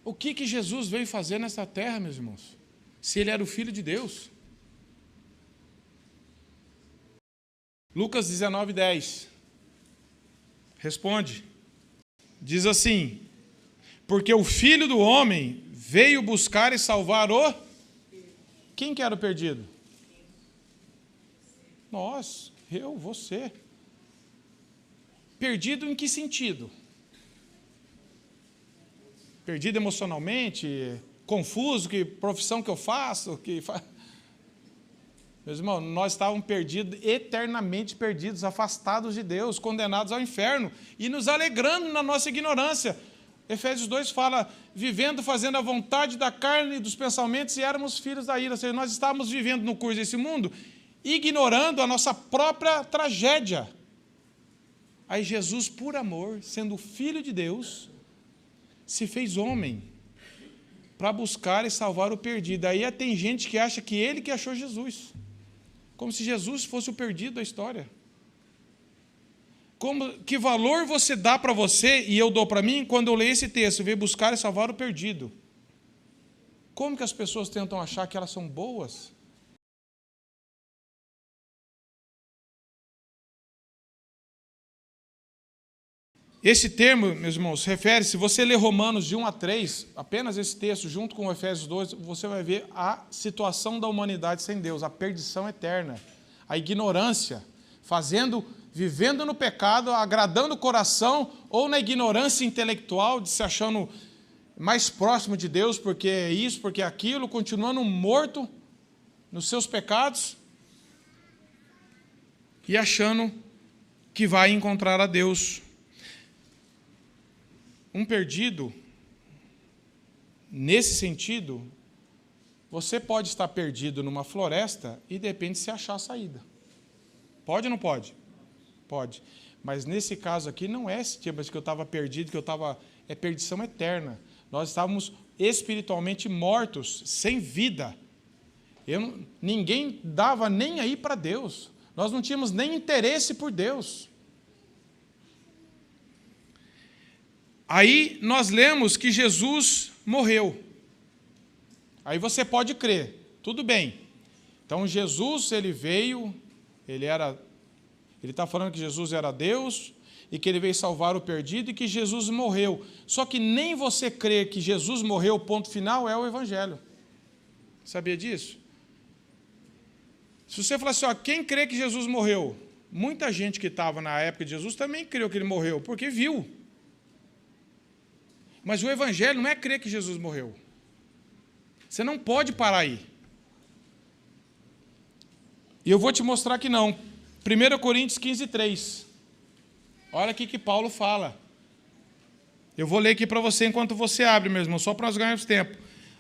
O que Jesus veio fazer nessa terra, meus irmãos? Se ele era o Filho de Deus. Lucas 19:10. Responde. Diz assim, porque o Filho do Homem veio buscar e salvar o... Quem que era o perdido? Nós, eu, você. Perdido em que sentido? Perdido emocionalmente? Confuso? Que profissão que eu faço? Meus irmãos, nós estávamos perdidos, eternamente perdidos, afastados de Deus, condenados ao inferno, e nos alegrando na nossa ignorância. Efésios 2 fala, vivendo, fazendo a vontade da carne e dos pensamentos, e éramos filhos da ira. Ou seja, nós estávamos vivendo no curso desse mundo, ignorando a nossa própria tragédia. Aí Jesus, por amor, sendo o Filho de Deus, se fez homem, para buscar e salvar o perdido. Aí tem gente que acha que ele que achou Jesus. Como se Jesus fosse o perdido da história. Que valor você dá para você e eu dou para mim quando eu leio esse texto, veio buscar e salvar o perdido? Como que as pessoas tentam achar que elas são boas? Esse termo, meus irmãos, refere-se, se você ler Romanos de 1 a 3, apenas esse texto, junto com Efésios 2, você vai ver a situação da humanidade sem Deus, a perdição eterna, a ignorância, vivendo no pecado, agradando o coração, ou na ignorância intelectual, de se achando mais próximo de Deus, porque é isso, porque é aquilo, continuando morto nos seus pecados, e achando que vai encontrar a Deus. Um perdido, nesse sentido, você pode estar perdido numa floresta e de repente se achar a saída. Pode ou não pode? Pode. Mas nesse caso aqui não é esse tipo de que eu estava perdido, é perdição eterna. Nós estávamos espiritualmente mortos, sem vida. Ninguém dava nem aí para Deus. Nós não tínhamos nem interesse por Deus. Aí nós lemos que Jesus morreu. Aí você pode crer, tudo bem. Então Jesus, ele veio, ele está falando que Jesus era Deus e que ele veio salvar o perdido e que Jesus morreu. Só que nem você crê que Jesus morreu, ponto final, é o Evangelho. Sabia disso? Se você falar assim, quem crê que Jesus morreu? Muita gente que estava na época de Jesus também creu que ele morreu, porque viu. Mas o Evangelho não é crer que Jesus morreu. Você não pode parar aí. E eu vou te mostrar que não. 1 Coríntios 15, 3. Olha aqui que Paulo fala. Eu vou ler aqui para você enquanto você abre, meu irmão, só para nós ganharmos tempo.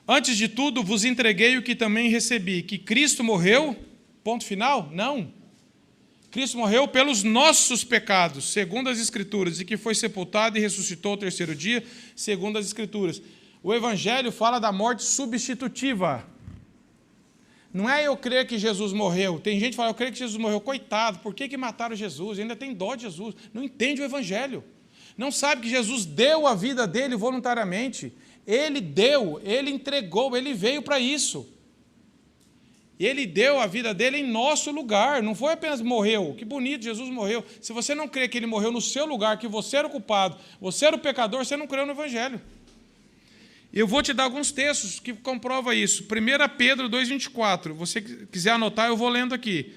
Antes de tudo, vos entreguei o que também recebi, que Cristo morreu, ponto final? Não. Cristo morreu pelos nossos pecados, segundo as Escrituras, e que foi sepultado e ressuscitou ao terceiro dia, segundo as Escrituras. O Evangelho fala da morte substitutiva. Não é eu crer que Jesus morreu. Tem gente que fala, eu creio que Jesus morreu. Coitado, por que mataram Jesus? Ainda tem dó de Jesus. Não entende o Evangelho. Não sabe que Jesus deu a vida dele voluntariamente. Ele deu, ele entregou, ele veio para isso. E ele deu a vida dele em nosso lugar, não foi apenas morreu. Que bonito, Jesus morreu. Se você não crê que ele morreu no seu lugar, que você era o culpado, você era o pecador, você não creu no Evangelho. Eu vou te dar alguns textos que comprovam isso. 1 Pedro 2,24. Você quiser anotar, eu vou lendo aqui.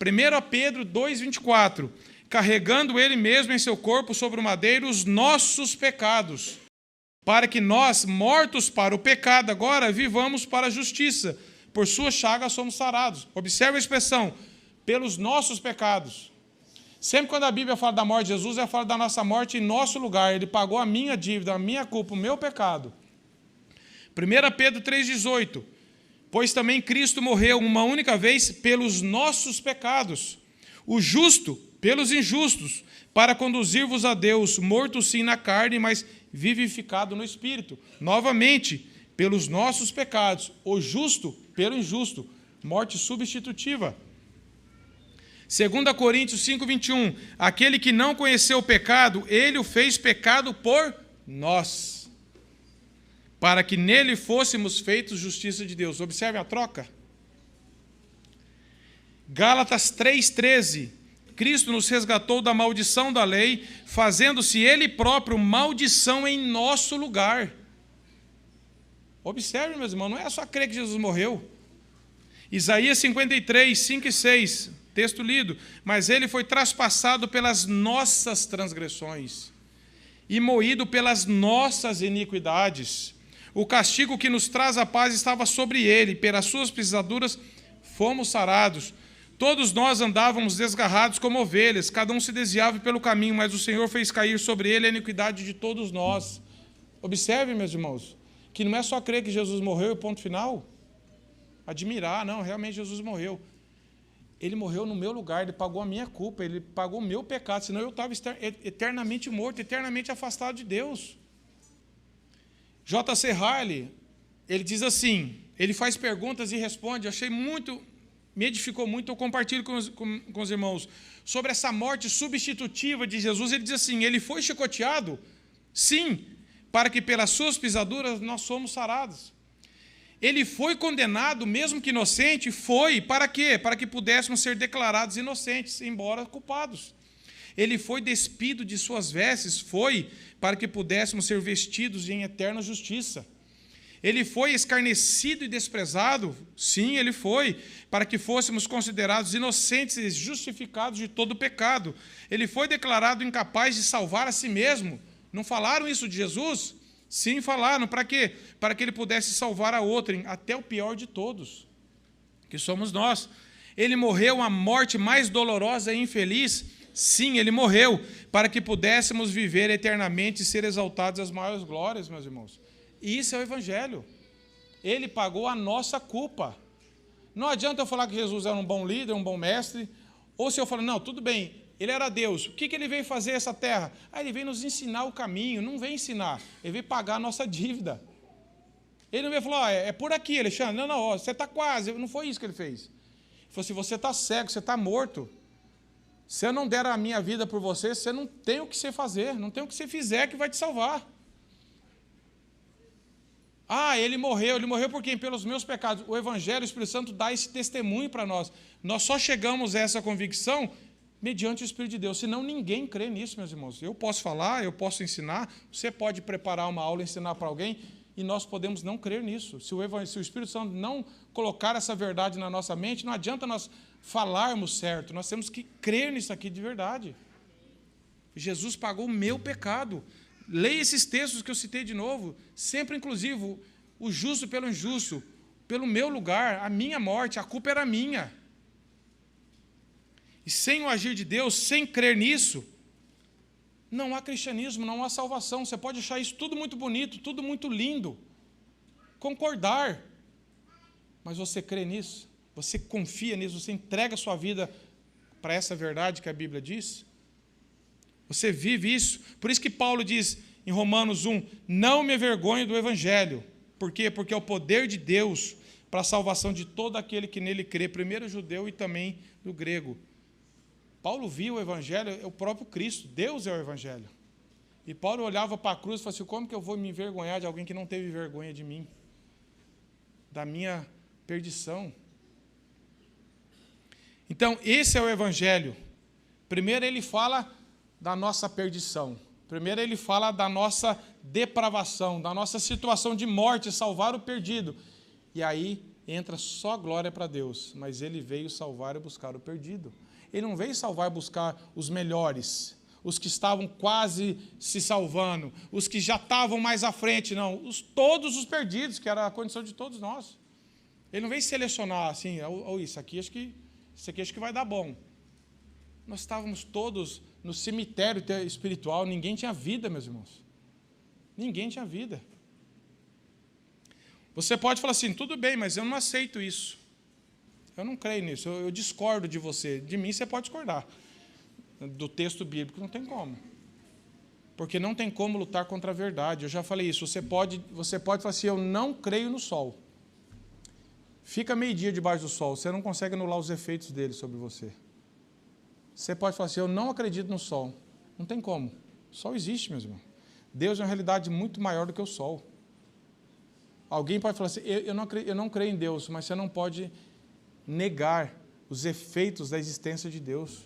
1 Pedro 2,24. Carregando ele mesmo em seu corpo sobre o madeiro os nossos pecados, para que nós, mortos para o pecado, agora vivamos para a justiça. Por suas chagas somos sarados. Observe a expressão, pelos nossos pecados. Sempre quando a Bíblia fala da morte de Jesus, ela fala da nossa morte em nosso lugar. Ele pagou a minha dívida, a minha culpa, o meu pecado. 1 Pedro 3,18. Pois também Cristo morreu uma única vez pelos nossos pecados, o justo pelos injustos, para conduzir-vos a Deus, morto sim na carne, mas vivificado no Espírito. Novamente, pelos nossos pecados, o justo pelo injusto, morte substitutiva. 2 Coríntios 5,21, aquele que não conheceu o pecado, ele o fez pecado por nós, para que nele fôssemos feitos justiça de Deus. Observe a troca. Gálatas 3,13, Cristo nos resgatou da maldição da lei, fazendo-se ele próprio maldição em nosso lugar. Observe, meus irmãos, não é só crer que Jesus morreu. Isaías 53, 5 e 6, texto lido. Mas ele foi traspassado pelas nossas transgressões e moído pelas nossas iniquidades. O castigo que nos traz a paz estava sobre ele, pelas suas pisaduras fomos sarados. Todos nós andávamos desgarrados como ovelhas, cada um se desviava pelo caminho, mas o Senhor fez cair sobre ele a iniquidade de todos nós. Observe, meus irmãos, que não é só crer que Jesus morreu e ponto final. Admirar, não, realmente Jesus morreu. Ele morreu no meu lugar, ele pagou a minha culpa, ele pagou o meu pecado, senão eu estava eternamente morto, eternamente afastado de Deus. J.C. Harley, ele diz assim, ele faz perguntas e responde, me edificou muito, eu compartilho com os irmãos, sobre essa morte substitutiva de Jesus. Ele diz assim, ele foi chicoteado? Sim, para que pelas suas pisaduras nós somos sarados. Ele foi condenado, mesmo que inocente, foi, para quê? Para que pudéssemos ser declarados inocentes, embora culpados. Ele foi despido de suas vestes, foi para que pudéssemos ser vestidos em eterna justiça. Ele foi escarnecido e desprezado, sim, ele foi, para que fôssemos considerados inocentes e justificados de todo pecado. Ele foi declarado incapaz de salvar a si mesmo. Não falaram isso de Jesus? Sim, falaram. Para quê? Para que ele pudesse salvar a outrem, até o pior de todos, que somos nós. Ele morreu a morte mais dolorosa e infeliz. Sim, ele morreu, para que pudéssemos viver eternamente e ser exaltados às maiores glórias, meus irmãos. E isso é o Evangelho. Ele pagou a nossa culpa. Não adianta eu falar que Jesus era um bom líder, um bom mestre, ou se eu falar, não, tudo bem, ele era Deus. O que ele veio fazer essa terra? Ele veio nos ensinar o caminho, não veio ensinar, ele veio pagar a nossa dívida. Ele não veio falar, é por aqui, Alexandre. Não, você está quase, não foi isso que ele fez. Ele falou assim, você está cego, você está morto. Se eu não der a minha vida por você, você não tem o que você fazer, não tem o que você fizer que vai te salvar. Ele morreu por quê? Pelos meus pecados. O Evangelho, o Espírito Santo dá esse testemunho para nós. Nós só chegamos a essa convicção mediante o Espírito de Deus, senão ninguém crê nisso, meus irmãos. Eu posso falar, eu posso ensinar, você pode preparar uma aula e ensinar para alguém, e nós podemos não crer nisso. Se o Espírito Santo não colocar essa verdade na nossa mente, não adianta nós falarmos certo, nós temos que crer nisso aqui de verdade. Jesus pagou o meu pecado. Leia esses textos que eu citei de novo, sempre inclusive o justo pelo injusto, pelo meu lugar, a minha morte, a culpa era minha. E sem o agir de Deus, sem crer nisso, não há cristianismo, não há salvação. Você pode achar isso tudo muito bonito, tudo muito lindo, concordar, mas você crê nisso? Você confia nisso? Você entrega a sua vida para essa verdade que a Bíblia diz? Você vive isso? Por isso que Paulo diz em Romanos 1, não me envergonho do Evangelho. Por quê? Porque é o poder de Deus para a salvação de todo aquele que nele crê, primeiro o judeu e também do grego. Paulo viu o Evangelho, é o próprio Cristo, Deus é o Evangelho. E Paulo olhava para a cruz e falava assim, como que eu vou me envergonhar de alguém que não teve vergonha de mim? Da minha perdição. Então, esse é o Evangelho. Primeiro ele fala da nossa perdição. Primeiro ele fala da nossa depravação, da nossa situação de morte, salvar o perdido. E aí entra só glória para Deus, mas ele veio salvar e buscar o perdido. Ele não veio salvar e buscar os melhores, os que estavam quase se salvando, os que já estavam mais à frente, não, todos os perdidos, que era a condição de todos nós. Ele não veio selecionar assim, isso aqui acho que vai dar bom. Nós estávamos todos no cemitério espiritual, ninguém tinha vida, meus irmãos. Ninguém tinha vida. Você pode falar assim, tudo bem, mas eu não aceito isso. Eu não creio nisso, eu discordo de você. De mim você pode discordar. Do texto bíblico não tem como. Porque não tem como lutar contra a verdade. Eu já falei isso, você pode falar assim, eu não creio no sol. Fica meio-dia debaixo do sol, você não consegue anular os efeitos dele sobre você. Você pode falar assim, eu não acredito no sol. Não tem como. O sol existe, meus irmãos. Deus é uma realidade muito maior do que o sol. Alguém pode falar assim, eu não creio em Deus, mas você não pode negar os efeitos da existência de Deus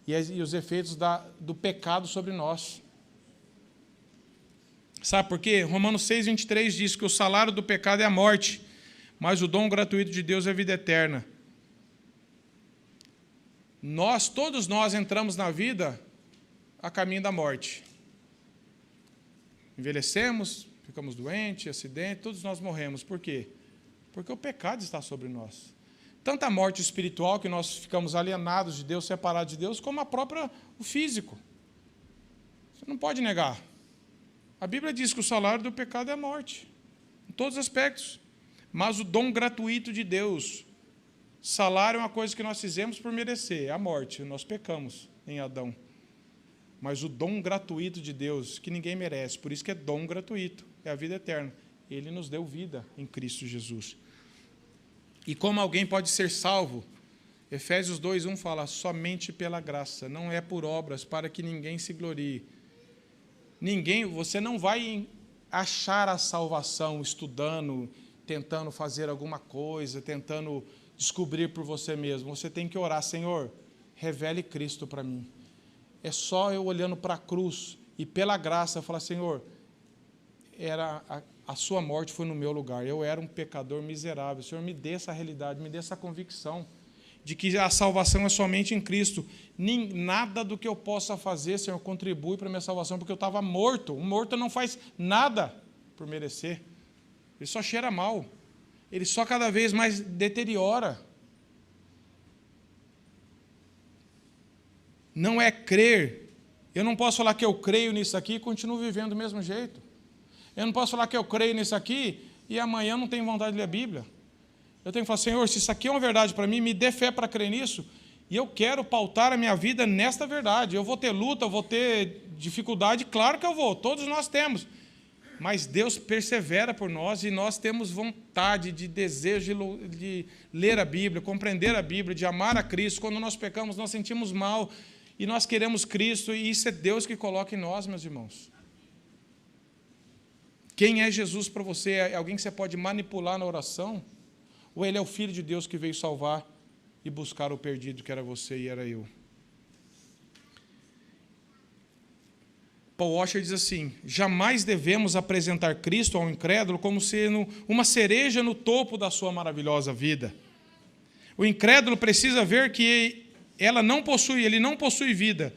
e os efeitos do pecado sobre nós. Sabe por quê? Romanos 6:23 diz que o salário do pecado é a morte, mas o dom gratuito de Deus é a vida eterna. Todos nós entramos na vida a caminho da morte. Envelhecemos, ficamos doentes, acidente, todos nós morremos. Por quê? Porque o pecado está sobre nós. Tanto a morte espiritual, que nós ficamos alienados de Deus, separados de Deus, como o físico. Você não pode negar. A Bíblia diz que o salário do pecado é a morte, em todos os aspectos. Mas o dom gratuito de Deus, salário é uma coisa que nós fizemos por merecer, é a morte, nós pecamos em Adão. Mas o dom gratuito de Deus, que ninguém merece, por isso que é dom gratuito, é a vida eterna. Ele nos deu vida em Cristo Jesus. E como alguém pode ser salvo? Efésios 2:1 fala, somente pela graça, não é por obras, para que ninguém se glorie. Você não vai achar a salvação estudando, tentando fazer alguma coisa, tentando descobrir por você mesmo. Você tem que orar, Senhor, revele Cristo para mim. é só eu olhando para a cruz e pela graça eu falar, Senhor, a sua morte foi no meu lugar, eu era um pecador miserável, Senhor, me dê essa realidade, me dê essa convicção de que a salvação é somente em Cristo. Nada do que eu possa fazer, Senhor, contribui para a minha salvação, porque eu estava morto. Um morto não faz nada por merecer. Ele só cheira mal. Ele só cada vez mais deteriora. Não é crer. Eu não posso falar que eu creio nisso aqui e continuo vivendo do mesmo jeito. Eu não posso falar que eu creio nisso aqui e amanhã eu não tenho vontade de ler a Bíblia. Eu tenho que falar, Senhor, se isso aqui é uma verdade para mim, me dê fé para crer nisso, e eu quero pautar a minha vida nesta verdade. Eu vou ter luta, eu vou ter dificuldade, claro que eu vou, todos nós temos. Mas Deus persevera por nós e nós temos vontade, de desejo de ler a Bíblia, compreender a Bíblia, de amar a Cristo. Quando nós pecamos, nós sentimos mal e nós queremos Cristo, e isso é Deus que coloca em nós, meus irmãos. Quem é Jesus para você? É alguém que você pode manipular na oração? Ou ele é o Filho de Deus que veio salvar e buscar o perdido, que era você e era eu? Paul Washer diz assim, jamais devemos apresentar Cristo ao incrédulo como sendo uma cereja no topo da sua maravilhosa vida. O incrédulo precisa ver que ele não possui vida,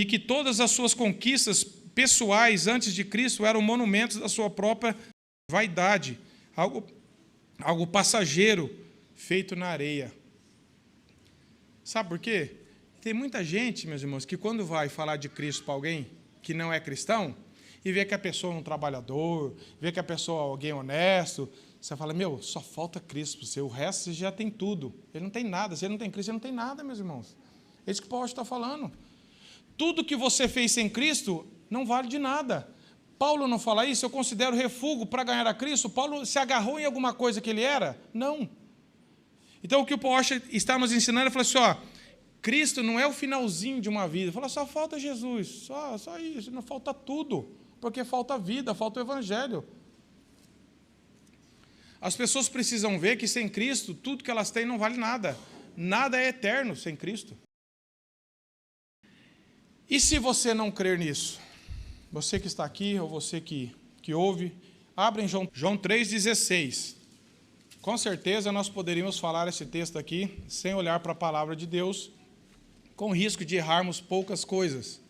e que todas as suas conquistas pessoais antes de Cristo eram monumentos da sua própria vaidade, algo passageiro, feito na areia. Sabe por quê? Tem muita gente, meus irmãos, que quando vai falar de Cristo para alguém que não é cristão, e vê que a pessoa é um trabalhador, vê que a pessoa é alguém honesto, você fala, meu, só falta Cristo para você, o resto você já tem tudo. Ele não tem nada, se ele não tem Cristo, ele não tem nada, meus irmãos. É isso que Paulo está falando. Tudo que você fez sem Cristo não vale de nada. Paulo não fala isso, eu considero refúgio para ganhar a Cristo. Paulo se agarrou em alguma coisa que ele era? Não. Então o que o Paulo está nos ensinando, ele fala assim, ó, Cristo não é o finalzinho de uma vida. Ele fala, só falta Jesus, só isso, não falta tudo, porque falta vida, falta o Evangelho. As pessoas precisam ver que sem Cristo, tudo que elas têm não vale nada. Nada é eterno sem Cristo. E se você não crer nisso? Você que está aqui, ou você que ouve, abre em João 3,16. Com certeza nós poderíamos falar esse texto aqui, sem olhar para a palavra de Deus, com risco de errarmos poucas coisas.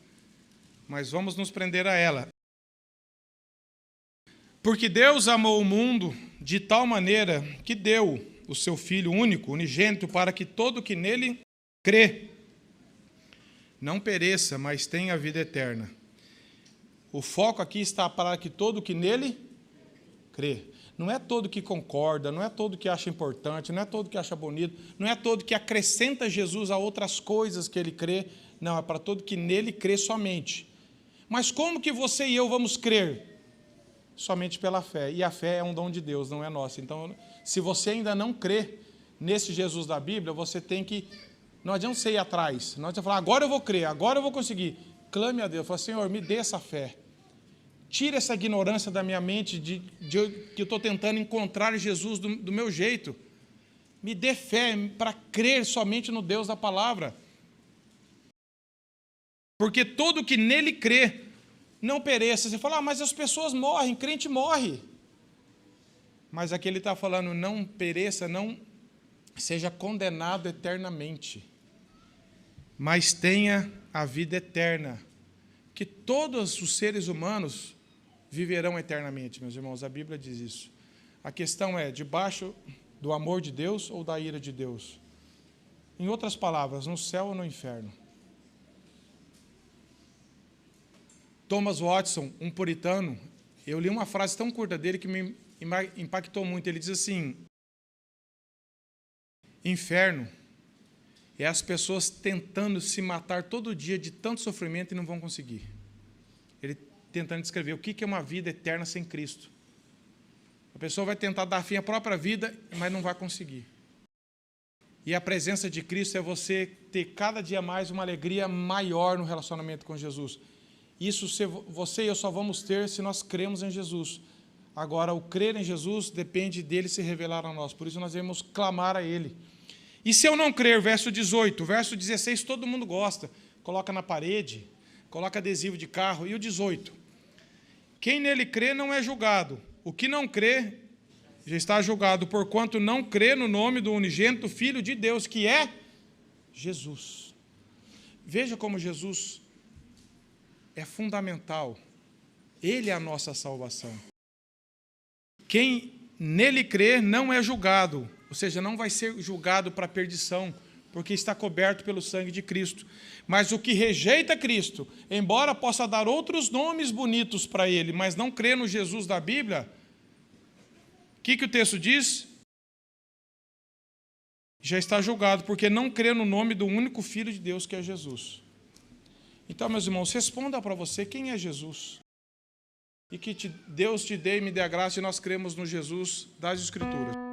Mas vamos nos prender a ela. Porque Deus amou o mundo de tal maneira que deu o seu Filho único, unigênito, para que todo que nele crê não pereça, mas tenha a vida eterna. O foco aqui está para que todo que nele crê. Não é todo que concorda, não é todo que acha importante, não é todo que acha bonito, não é todo que acrescenta Jesus a outras coisas que ele crê. Não, é para todo que nele crê somente. Mas como que você e eu vamos crer? Somente pela fé. E a fé é um dom de Deus, não é nossa. Então, se você ainda não crê nesse Jesus da Bíblia, você tem que... Não adianta você ir atrás. Não adianta falar, agora eu vou crer, agora eu vou conseguir. Clame a Deus. Fala, Senhor, me dê essa fé. Tira essa ignorância da minha mente que eu estou tentando encontrar Jesus do meu jeito. Me dê fé para crer somente no Deus da palavra. Porque todo que nele crê não pereça. Você fala, mas as pessoas morrem, crente morre. Mas aqui ele está falando, não pereça, não seja condenado eternamente, mas tenha a vida eterna. Que todos os seres humanos viverão eternamente, meus irmãos, a Bíblia diz isso. A questão é, debaixo do amor de Deus ou da ira de Deus? Em outras palavras, no céu ou no inferno? Thomas Watson, um puritano, eu li uma frase tão curta dele que me impactou muito. Ele diz assim, inferno é as pessoas tentando se matar todo dia de tanto sofrimento e não vão conseguir. Ele tentando descrever o que é uma vida eterna sem Cristo. A pessoa vai tentar dar fim à própria vida, mas não vai conseguir. E a presença de Cristo é você ter cada dia mais uma alegria maior no relacionamento com Jesus. Isso você e eu só vamos ter se nós cremos em Jesus. Agora, o crer em Jesus depende dele se revelar a nós. Por isso nós devemos clamar a ele. E se eu não crer, verso 18, verso 16, todo mundo gosta. coloca na parede, coloca adesivo de carro. E o 18. Quem nele crê não é julgado. O que não crê já está julgado, porquanto não crê no nome do unigênito Filho de Deus, que é Jesus. Veja como Jesus é fundamental. Ele é a nossa salvação. Quem nele crer não é julgado, ou seja, não vai ser julgado para a perdição, porque está coberto pelo sangue de Cristo. Mas o que rejeita Cristo, embora possa dar outros nomes bonitos para ele, mas não crê no Jesus da Bíblia, o que o texto diz? Já está julgado, porque não crê no nome do único Filho de Deus, que é Jesus. Então, meus irmãos, responda para você quem é Jesus. E que Deus te dê e me dê a graça, e nós cremos no Jesus das Escrituras.